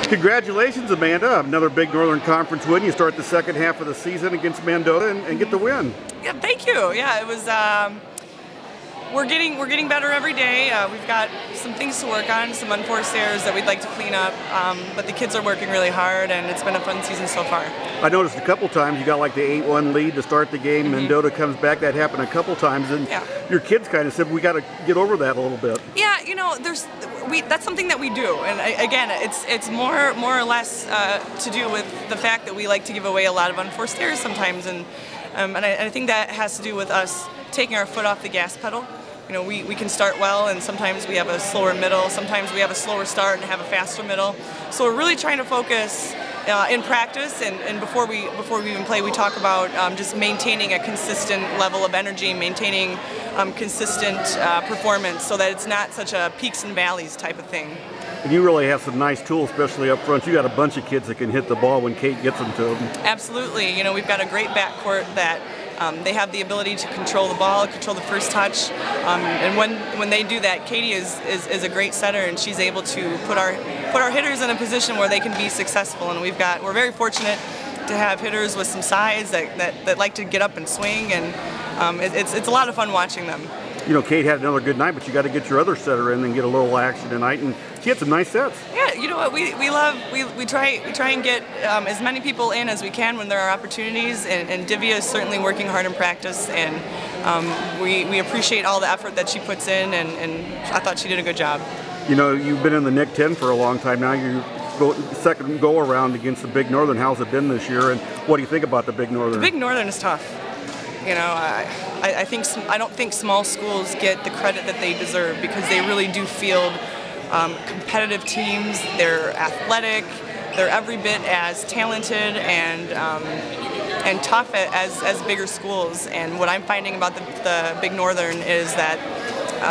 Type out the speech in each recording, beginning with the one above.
Congratulations, Amanda. Another big Northern Conference win. You start the second half of the season against Mendota and get the win. Yeah, thank you. Yeah, it was. We're getting better every day. We've got some things to work on, some unforced errors that we'd like to clean up. But the kids are working really hard, and it's been a fun season so far. I noticed a couple times you got like the 8-1 lead to start the game. Mendota comes back. That happened a couple times, and your kids kind of said we got to get over that a little bit. Yeah, you know, that's something that we do, and again, it's more or less to do with the fact that we like to give away a lot of unforced errors sometimes, and I think that has to do with us taking our foot off the gas pedal. You know, we can start well, and sometimes we have a slower middle, sometimes we have a slower start and have a faster middle. So we're really trying to focus in practice, and before we even play, we talk about just maintaining a consistent level of energy, maintaining consistent performance, so that it's not such a peaks and valleys type of thing. And you really have some nice tools, especially up front. You got a bunch of kids that can hit the ball when Kate gets them to them. Absolutely. You know, we've got a great backcourt that they have the ability to control the ball, control the first touch, and when they do that, Katie is a great setter, and she's able to put our hitters in a position where they can be successful. And we're very fortunate to have hitters with some size that like to get up and swing, and it's a lot of fun watching them. You know, Kate had another good night, but you got to get your other setter in and get a little action tonight, and she had some nice sets. Yeah, you know what, we try and get as many people in as we can when there are opportunities, and Divya is certainly working hard in practice, and we appreciate all the effort that she puts in, and I thought she did a good job. You know, you've been in the Nick 10 for a long time now. You second go around against the Big Northern. How's it been this year, and what do you think about the Big Northern? The Big Northern is tough. You know, I don't think small schools get the credit that they deserve, because they really do field competitive teams. They're athletic. They're every bit as talented and tough as bigger schools. And what I'm finding about the Big Northern is that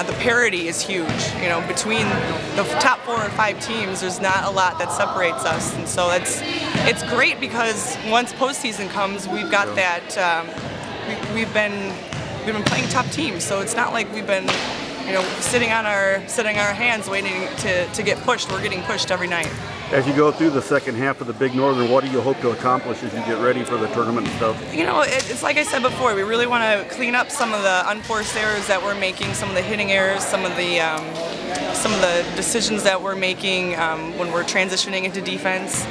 the parity is huge. You know, between the top 4 or 5 teams, there's not a lot that separates us, and so it's great, because once postseason comes, we've got that. We've been playing top teams, so it's not like we've been, you know, sitting on our hands waiting to get pushed. We're getting pushed every night. As you go through the second half of the Big Northern, what do you hope to accomplish as you get ready for the tournament and stuff? You know, it's like I said before, we really want to clean up some of the unforced errors that we're making, some of the hitting errors, some of the decisions that we're making when we're transitioning into defense.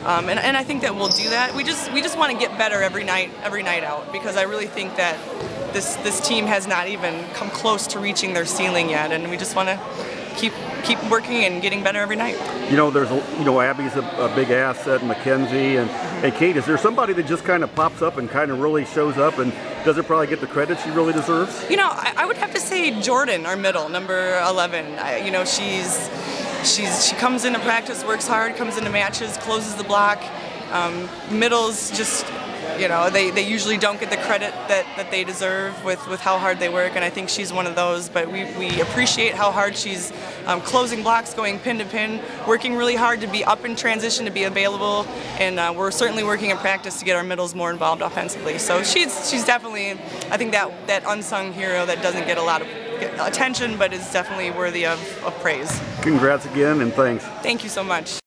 And I think that we'll do that. We just want to get better every night out, because I really think that this team has not even come close to reaching their ceiling yet, and we just want to keep working and getting better every night. You know, Abby's a big asset, Mackenzie, and Kate. Is there somebody that just kind of pops up and kind of really shows up and doesn't probably get the credit she really deserves? You know, I would have to say Jordan, our middle, number 11. You know, she comes into practice, works hard, comes into matches, closes the block. Middles just, you know, they usually don't get the credit that they deserve with how hard they work, and I think she's one of those. But we appreciate how hard she's closing blocks, going pin to pin, working really hard to be up in transition, to be available, and we're certainly working in practice to get our middles more involved offensively. So she's definitely, I think, that unsung hero that doesn't get a lot of attention, but is definitely worthy of praise. Congrats again, and thanks. Thank you so much.